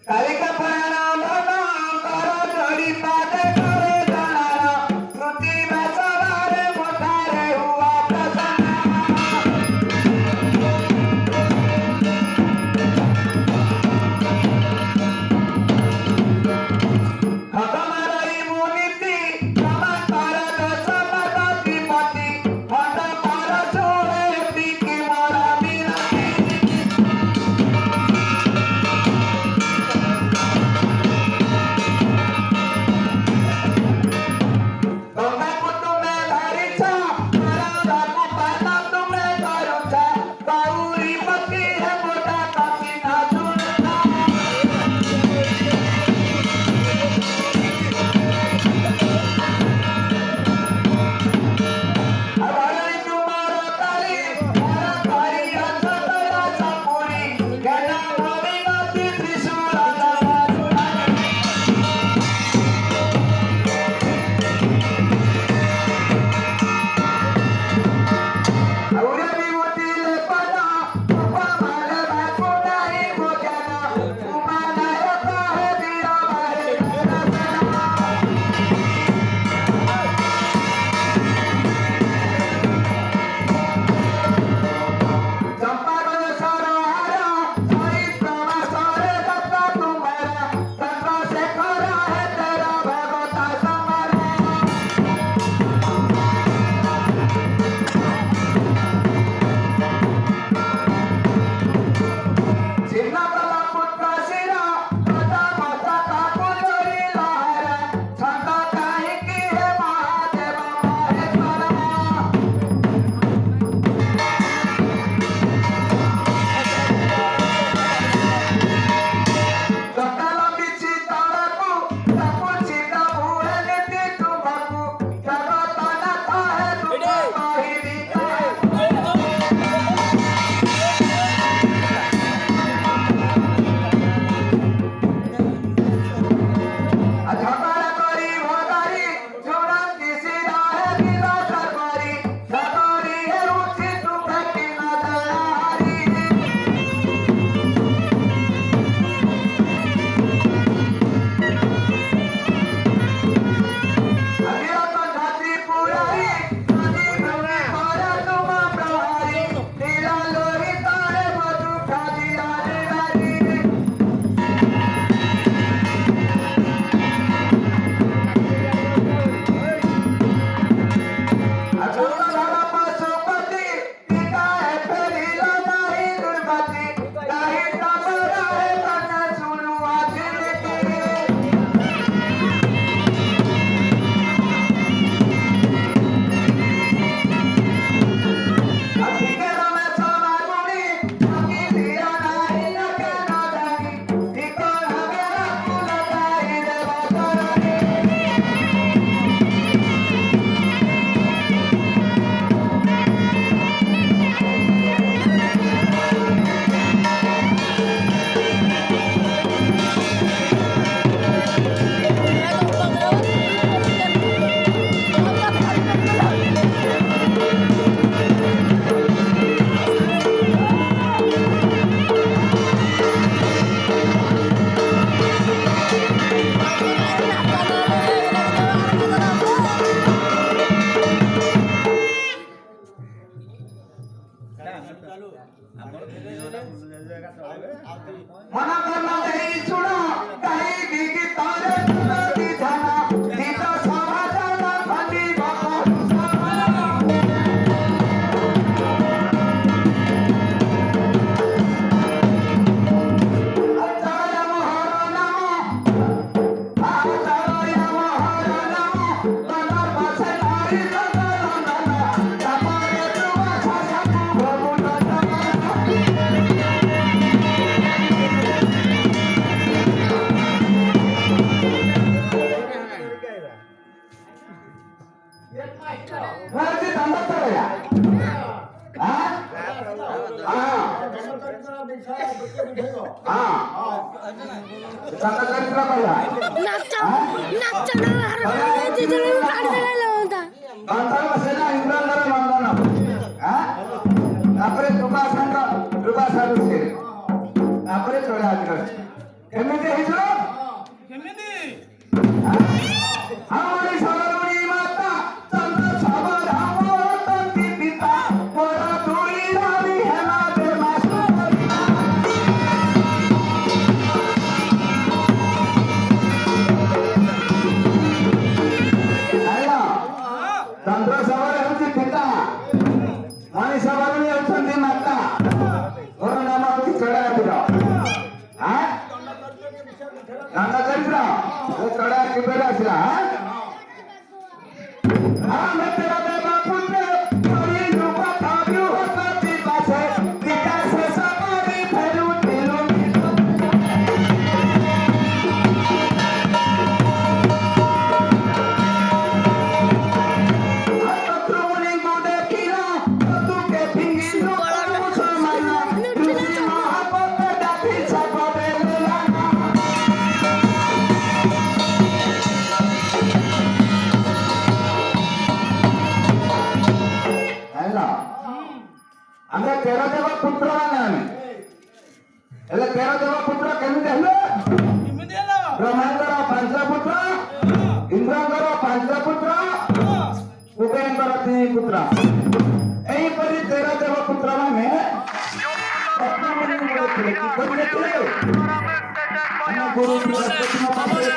कालिका प्राणाम करो जोड़ी पादे करे जाना श्रुति में सवारे मोठारे हुआ प्रसन्न हमारी मुनिति नमस्कार दशपति पति हट पर छोड़े की मोरा बिनती गंगा कुटुंबे धरिछ मारा धर्म पाता तुम्हें करुछ गौरी पति है मोटा कति ना सुनता अबरी तुम्हारा काली मारा काली अंतरा संपूरी गणा भवी गति त्रिशूल धरा औरे विभूति ले पना उपमाने भाकुटा ही भोजना उमानायक है वीरा मारे रसना चंपारण सरोहरा साई प्रवासरे दत्ता तुम्हारा चंद्रशेखर है तेरा भगवता समारा चिन्ना प्रभा पुत्र शिरा माता माता काकु चोरी लहरा छंद काहे की है महादेव महेश्वरा सकल बिछि तड़कु तपु चिता हुए नीति तुमकु जगत नाथ है तुम कहि झगड़ा करी भगारी चूरन किसी राहे दिला सरकारी सगरी है उठी तू फेंकी न दयारी अगिरत घाटी पुरारी नदी भूमि पर तुम प्रहारी नीला लोहित है मधु खादी रानी रानी अछूत धन पशुपति टीका है फेरिला नाही दुर्गति नाही तमरा है कन्या सुनु आखिरती अधिके रमे समागुणी अगी दिया नाही लगे न जागी टीका हमें रखू लगाई देवा करनी मना करना नहीं सुना कहीं भी की तारे तुलसी जाना सीता सभा जाना भली बाबा आचार्य मोहर नमो आचार्य मोहर नमो तना पासे नारी तना तना तपरे तुवा सासु प्रभु तना वरती थांबत या हां हां हां चांगला चरित्र पाहिला नाचना तिथे काढायला होता बांधल बसेला इंद्रंदर नंदन हां तापरे तुका संग कृपा सारू छे तापरे थोडा आग्रह କେମିତି ହେଇଛୁ? ଆମରି ସରଣୀ ମାତା ଚନ୍ଦ୍ର ସବର ଆମର ତନ୍ତି ପିତା ପର ଦୁଇ ରବି ହେଲା ଦେମାସ ହେଲା ଚନ୍ଦ୍ର ସବର ହେଉଛି ପିତା ମଣିଷ ବରୁଣୀ ହେଉଛନ୍ତି ମାତା ମୋର ନାମ ହେଉଛି ଚଢାପୀର ଦଣ୍ଡ ଚରିତ୍ର ଚଢା କିପରି ଆସିଲା ଆମେ ତେର ଦେବ ପୁତ୍ର କରିଲୁ କଥା ବୃହସ୍ପତି ପାଶେ ବିକାଶ ସବରି ଫେରୁଥିଲୁ ଶତ୍ରୁମୁନିଙ୍କୁ ଦେଖିଲ ତୁକେ ଫିଙ୍ଗିଲୁ ସମାନ ଋଷି ମହାପତ ଡାକି ସପରେ ଲେଲାନା ହେଲା ଆମେ ତେର ଦେବ ପୁତ୍ର ମାନେ ଆମେ ହେଲେ ତେର ଦେବ ପୁତ୍ର କେମିତି ହେଲେ ବ୍ରହ୍ମାଙ୍କର 5 ପୁତ୍ର ଇନ୍ଦ୍ରଙ୍କର 5 ପୁତ୍ର କୁବେରଙ୍କର 3 ପୁତ୍ର ଏହିପରି ତେର ଦେବ ପୁତ୍ର ମାନେ ଶତ୍ରୁମୁନିଙ୍କୁ ଦେଖିଲେ କିପରି ଦେଖିଲେ? ଆମ ଗୁରୁ ବୃହସ୍ପତିଙ୍କ ପାଖରେ